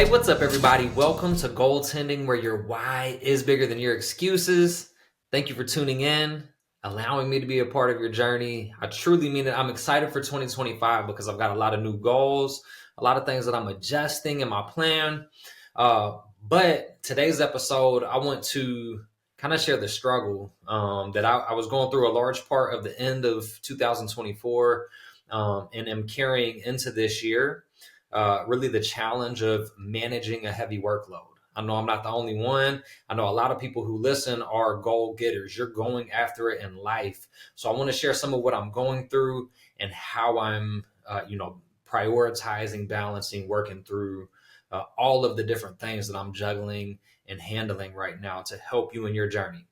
Hey, what's up, everybody? Welcome to Goaltending, where your why is bigger than your excuses. Thank you for tuning in, allowing me to be a part of your journey. I truly mean it. I'm excited for 2025 because I've got a lot of new goals, a lot of things that I'm adjusting in my plan. But today's episode, I want to kind of share the struggle that I was going through a large part of the end of 2024 and am carrying into this year. Really the challenge of managing a heavy workload. I know I'm not the only one. I know a lot of people who listen are goal getters. You're going after it in life. So I want to share some of what I'm going through and how I'm, prioritizing, balancing, working through all of the different things that I'm juggling and handling right now to help you in your journey.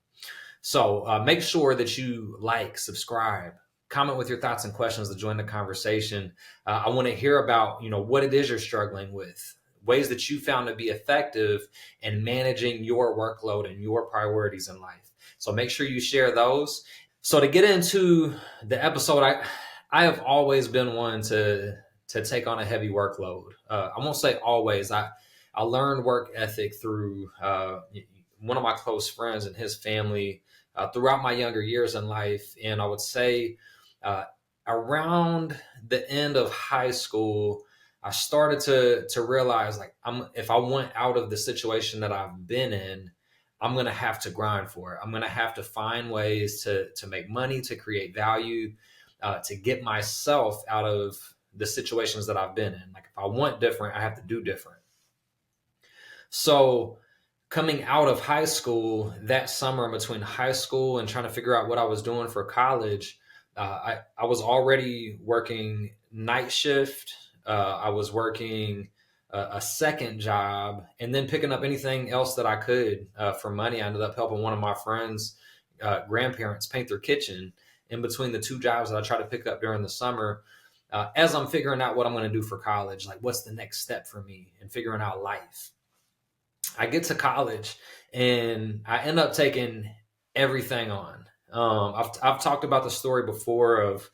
So make sure that you like, subscribe, comment with your thoughts and questions to join the conversation. I want to hear about, what it is you're struggling with, ways that you found to be effective in managing your workload and your priorities in life. So make sure you share those. So to get into the episode, I have always been one to take on a heavy workload. I won't say always. I learned work ethic through one of my close friends and his family throughout my younger years in life. And I would say around the end of high school, I started to realize if I want out of the situation that I've been in, I'm going to have to grind for it. I'm going to have to find ways to make money, to create value, to get myself out of the situations that I've been in. Like if I want different, I have to do different. So coming out of high school, that summer between high school and trying to figure out what I was doing for college, I was already working night shift. I was working a second job and then picking up anything else that I could for money. I ended up helping one of my friends' grandparents paint their kitchen in between the two jobs that I tried to pick up during the summer. As I'm figuring out what I'm going to do for college, like what's the next step for me and figuring out life. I get to college and I end up taking everything on. I've talked about the story before of,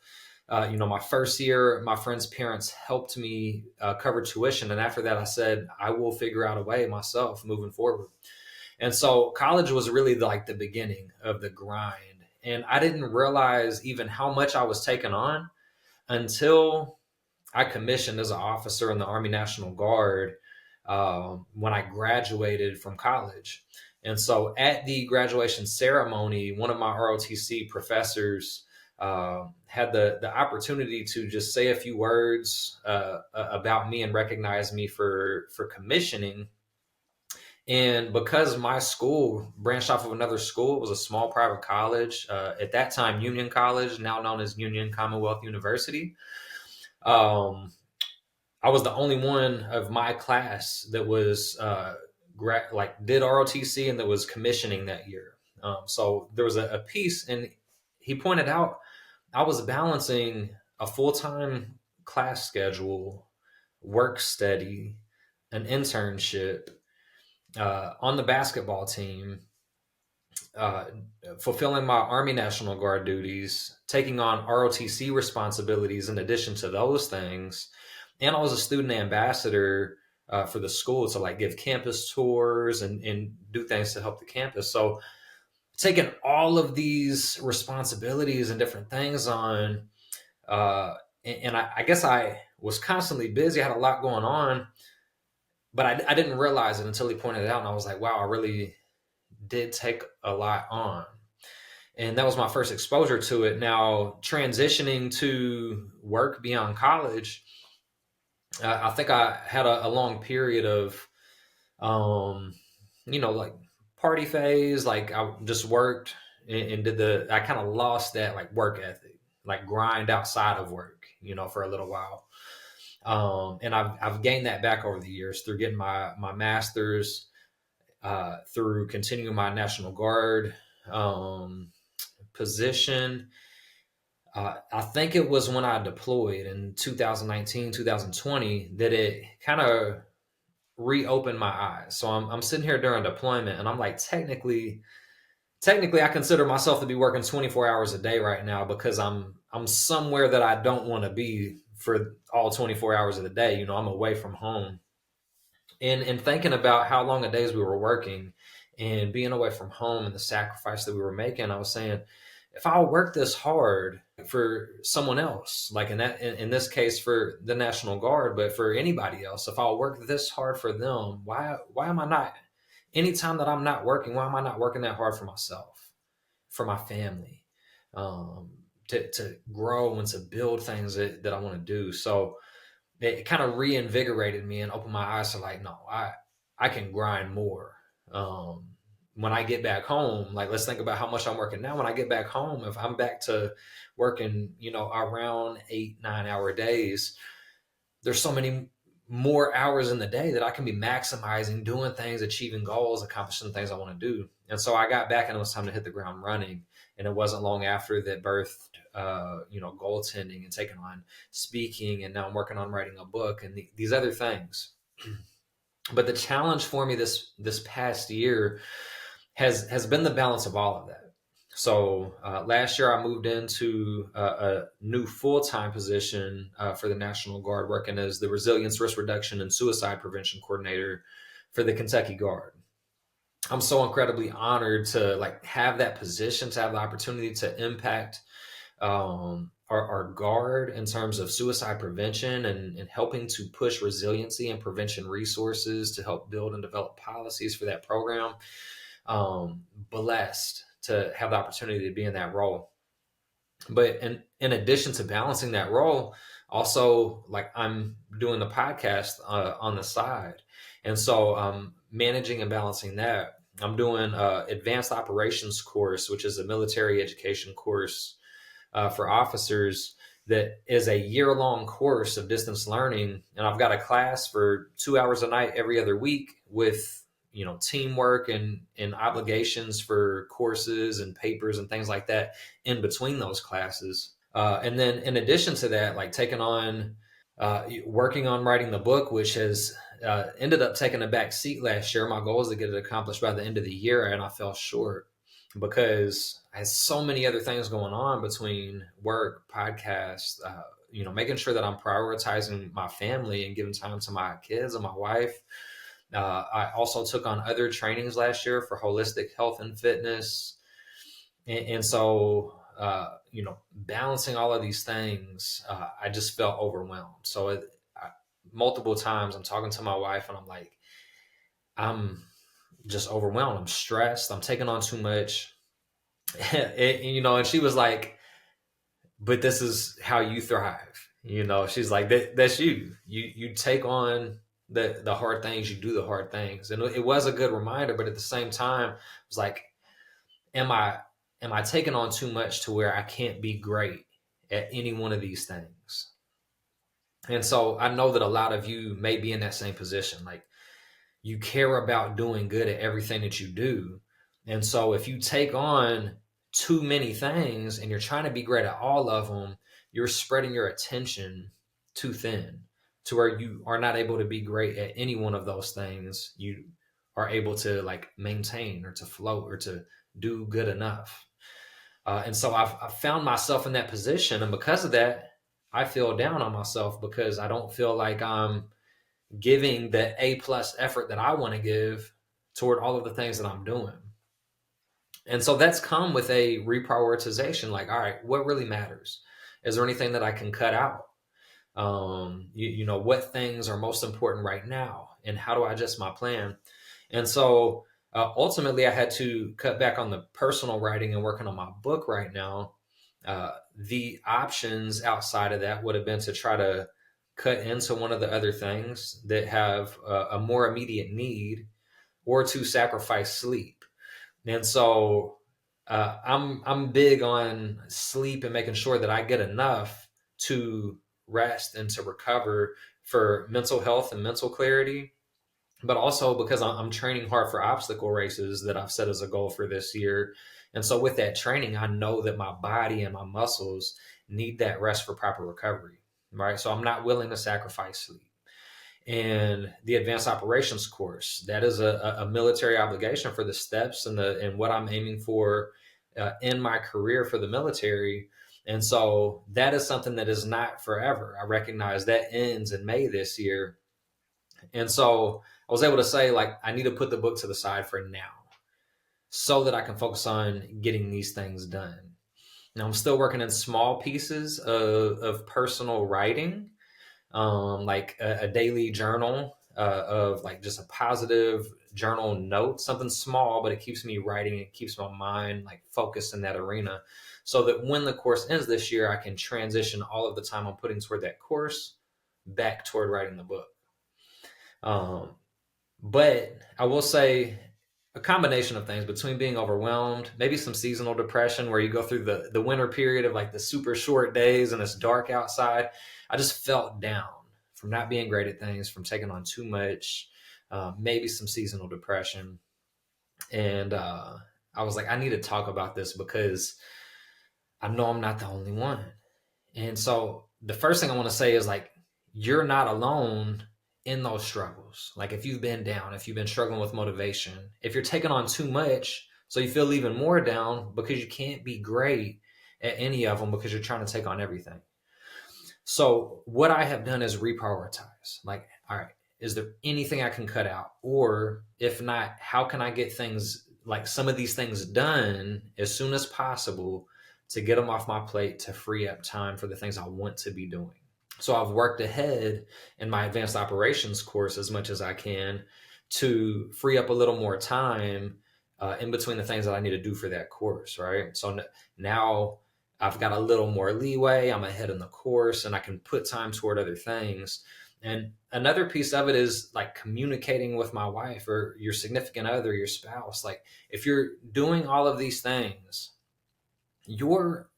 my first year, my friend's parents helped me cover tuition. And after that, I said, I will figure out a way myself moving forward. And so college was really like the beginning of the grind. And I didn't realize even how much I was taking on until I commissioned as an officer in the Army National Guard when I graduated from college. And so at the graduation ceremony, one of my ROTC professors had the opportunity to just say a few words about me and recognize me for commissioning. And because my school branched off of another school, it was a small private college, at that time, Union College, now known as Union Commonwealth University. I was the only one of my class that was did ROTC and that was commissioning that year. So there was a piece, and he pointed out I was balancing a full-time class schedule, work study, an internship, on the basketball team, fulfilling my Army National Guard duties, taking on ROTC responsibilities in addition to those things. And I was a student ambassador for the school to give campus tours and do things to help the campus. So taking all of these responsibilities and different things on, and I guess I was constantly busy. I had a lot going on, but I didn't realize it until he pointed it out. And I was like, wow, I really did take a lot on. And that was my first exposure to it. Now, transitioning to work beyond college, I think I had a long period of, party phase. Like I just worked and I kind of lost that work ethic, grind outside of work, for a little while. And I've gained that back over the years through getting my master's, through continuing my National Guard position. I think it was when I deployed in 2019, 2020 that it kind of reopened my eyes. So I'm sitting here during deployment and I'm like, technically I consider myself to be working 24 hours a day right now because I'm somewhere that I don't want to be for all 24 hours of the day. I'm away from home. And thinking about how long a days we were working and being away from home and the sacrifice that we were making, I was saying, if I'll work this hard for someone else, like in this case for the National Guard, but for anybody else, if I'll work this hard for them, why am I not? Anytime that I'm not working, why am I not working that hard for myself, for my family, um, to grow and to build things that I want to do? So it kind of reinvigorated me and opened my eyes to like, no, I can grind more. Um, when I get back home, like let's think about how much I'm working now. When I get back home, if I'm back to working, around 8, 9 hour days, there's so many more hours in the day that I can be maximizing, doing things, achieving goals, accomplishing things I want to do. And so I got back and it was time to hit the ground running. And it wasn't long after that birthed, goaltending and taking on speaking. And now I'm working on writing a book and these other things. But the challenge for me this past year has been the balance of all of that. So last year I moved into a new full-time position for the National Guard, working as the Resilience, Risk Reduction, and Suicide Prevention Coordinator for the Kentucky Guard. I'm so incredibly honored to like have that position, to have the opportunity to impact our guard in terms of suicide prevention and helping to push resiliency and prevention resources to help build and develop policies for that program. Blessed to have the opportunity to be in that role. But in addition to balancing that role, also like I'm doing the podcast on the side. And so managing and balancing that. I'm doing advanced operations course, which is a military education course for officers that is a year-long course of distance learning. And I've got a class for 2 hours a night every other week with teamwork and obligations for courses and papers and things like that in between those classes. And then in addition to that, like taking on working on writing the book, which has ended up taking a back seat last year. My goal is to get it accomplished by the end of the year, and I fell short because I had so many other things going on between work, podcasts, making sure that I'm prioritizing my family and giving time to my kids and my wife. I also took on other trainings last year for holistic health and fitness. And so, balancing all of these things, I just felt overwhelmed. So multiple times I'm talking to my wife and I'm like, I'm just overwhelmed. I'm stressed. I'm taking on too much. And she was like, but this is how you thrive. She's like, that's you. You take on the hard things, you do the hard things. And it was a good reminder, but at the same time, it was like, am I taking on too much to where I can't be great at any one of these things? And so I know that a lot of you may be in that same position. Like you care about doing good at everything that you do. And so if you take on too many things and you're trying to be great at all of them, you're spreading your attention too thin to where you are not able to be great at any one of those things. You are able to like maintain or to float or to do good enough. And so I've found myself in that position. And because of that, I feel down on myself because I don't feel like I'm giving the A+ effort that I want to give toward all of the things that I'm doing. And so that's come with a reprioritization. Like, all right, what really matters? Is there anything that I can cut out? What things are most important right now? And how do I adjust my plan? And so ultimately, I had to cut back on the personal writing and working on my book right now. The options outside of that would have been to try to cut into one of the other things that have a more immediate need, or to sacrifice sleep. And so I'm big on sleep and making sure that I get enough to rest and to recover for mental health and mental clarity, but also because I'm training hard for obstacle races that I've set as a goal for this year. And so with that training, I know that my body and my muscles need that rest for proper recovery, right? So I'm not willing to sacrifice sleep. And the advanced operations course, that is a military obligation for the steps and what I'm aiming for in my career for the military. And so that is something that is not forever. I recognize that ends in May this year. And so I was able to say, like, I need to put the book to the side for now so that I can focus on getting these things done. Now, I'm still working in small pieces of personal writing, like a daily journal of like just a positive journal note, something small, but it keeps me writing. It keeps my mind like focused in that arena so that when the course ends this year, I can transition all of the time I'm putting toward that course back toward writing the book. But I will say a combination of things between being overwhelmed, maybe some seasonal depression where you go through the winter period of like the super short days and it's dark outside. I just felt down from not being great at things, from taking on too much, maybe some seasonal depression. And I was like, I need to talk about this because I know I'm not the only one. And so the first thing I want to say is like, you're not alone in those struggles. Like if you've been down, if you've been struggling with motivation, if you're taking on too much, so you feel even more down because you can't be great at any of them because you're trying to take on everything. So what I have done is reprioritize. Like, all right, is there anything I can cut out? Or if not, how can I get things like some of these things done as soon as possible to get them off my plate to free up time for the things I want to be doing? So I've worked ahead in my advanced operations course as much as I can to free up a little more time in between the things that I need to do for that course, right? So now I've got a little more leeway. I'm ahead in the course and I can put time toward other things. And another piece of it is like communicating with my wife or your significant other, your spouse. Like if you're doing all of these things, your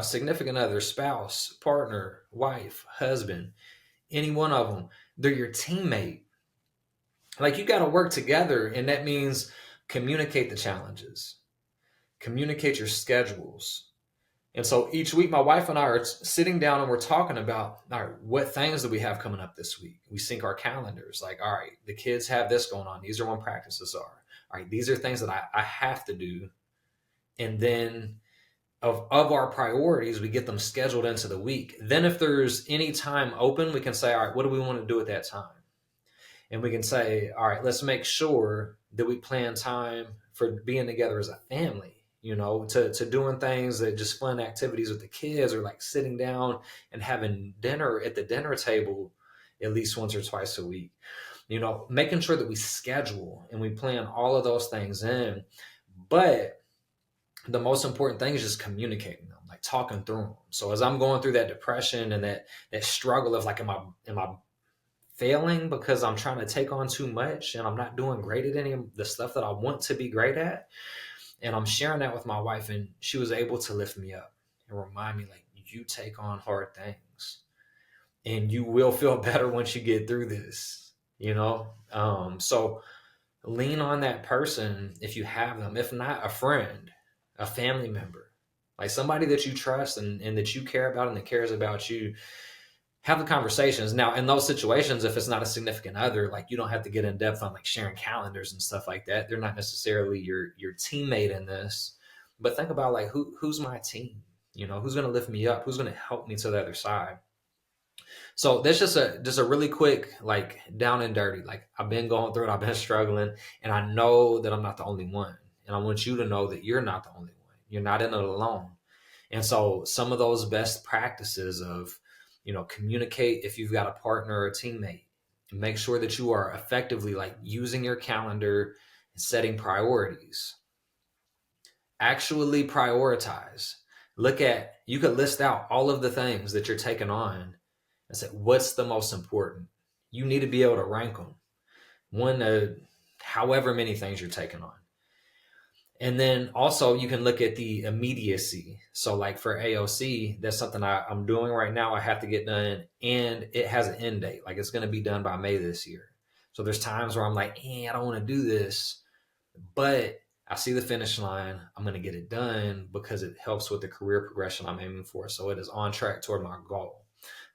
significant other, spouse, partner, wife, husband, any one of them, they're your teammate. Like you got to work together, and that means communicate the challenges, communicate your schedules. And so each week, my wife and I are sitting down and we're talking about, all right, what things do we have coming up this week? We sync our calendars. Like, all right, the kids have this going on. These are when practices are. All right, these are things that I have to do. And then of our priorities, we get them scheduled into the week. Then if there's any time open, we can say, all right, what do we want to do at that time? And we can say, all right, let's make sure that we plan time for being together as a family, you know, to doing things that just fun activities with the kids or like sitting down and having dinner at the dinner table at least once or twice a week, you know, making sure that we schedule and we plan all of those things in. But the most important thing is just communicating them, like talking through them. So as I'm going through that depression and that struggle of like, am I failing because I'm trying to take on too much and I'm not doing great at any of the stuff that I want to be great at? And I'm sharing that with my wife, and she was able to lift me up and remind me, like, you take on hard things and you will feel better once you get through this, you know? So lean on that person if you have them, if not a friend, a family member, like somebody that you trust and that you care about and that cares about you. Have the conversations. Now, in those situations, if it's not a significant other, like you don't have to get in depth on like sharing calendars and stuff like that. They're not necessarily your teammate in this, but think about like who's my team, you know, who's going to lift me up, who's going to help me to the other side. So that's just a really quick, like down and dirty. Like I've been going through it, I've been struggling, and I know that I'm not the only one. And I want you to know that you're not the only one. You're not in it alone. And so some of those best practices of, you know, communicate if you've got a partner or a teammate, and make sure that you are effectively like using your calendar and setting priorities. Actually prioritize. You could list out all of the things that you're taking on and say, what's the most important? You need to be able to rank them. One to however many things you're taking on. And then also you can look at the immediacy. So like for AOC, that's something I'm doing right now. I have to get done and it has an end date. Like it's going to be done by May this year. So there's times where I'm like, I don't want to do this, but I see the finish line. I'm going to get it done because it helps with the career progression I'm aiming for. So it is on track toward my goal.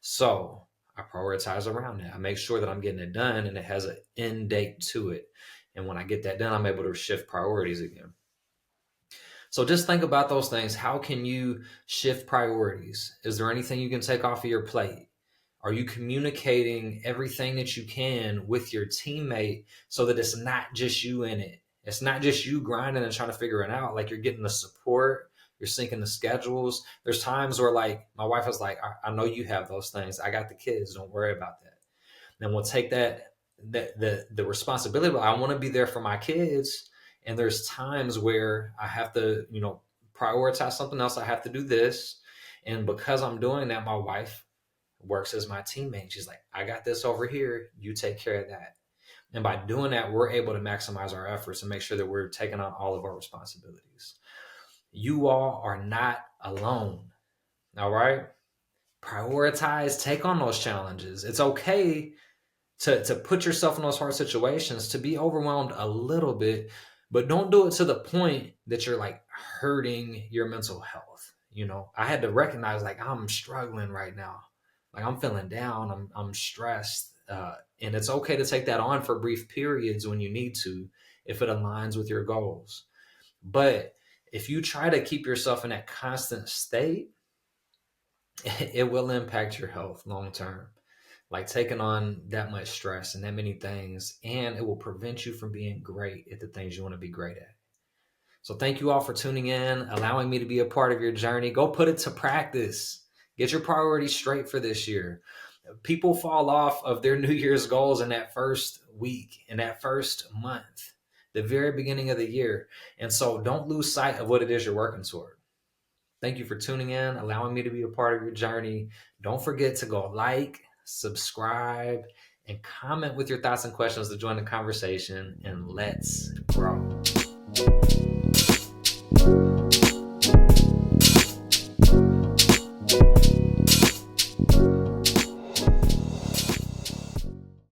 So I prioritize around that. I make sure that I'm getting it done and it has an end date to it. And when I get that done, I'm able to shift priorities again. So just think about those things. How can you shift priorities? Is there anything you can take off of your plate? Are you communicating everything that you can with your teammate so that it's not just you in it? It's not just you grinding and trying to figure it out. Like, you're getting the support, you're syncing the schedules. There's times where, like, my wife was like, I know you have those things. I got the kids. Don't worry about that. Then we'll take the responsibility. But I want to be there for my kids. And there's times where I have to, prioritize something else. I have to do this. And because I'm doing that, my wife works as my teammate. She's like, I got this over here. You take care of that. And by doing that, we're able to maximize our efforts and make sure that we're taking on all of our responsibilities. You all are not alone. All right. Prioritize, take on those challenges. It's okay to put yourself in those hard situations, to be overwhelmed a little bit, but don't do it to the point that you're like hurting your mental health. I had to recognize, like, I'm struggling right now. Like, I'm feeling down. I'm stressed. And it's okay to take that on for brief periods when you need to, if it aligns with your goals. But if you try to keep yourself in that constant state, it will impact your health long term. Like, taking on that much stress and that many things, and it will prevent you from being great at the things you want to be great at. So thank you all for tuning in, allowing me to be a part of your journey. Go put it to practice. Get your priorities straight for this year. People fall off of their New Year's goals in that first week, in that first month, the very beginning of the year. And so don't lose sight of what it is you're working toward. Thank you for tuning in, allowing me to be a part of your journey. Don't forget to go like, subscribe, and comment with your thoughts and questions to join the conversation, and let's grow.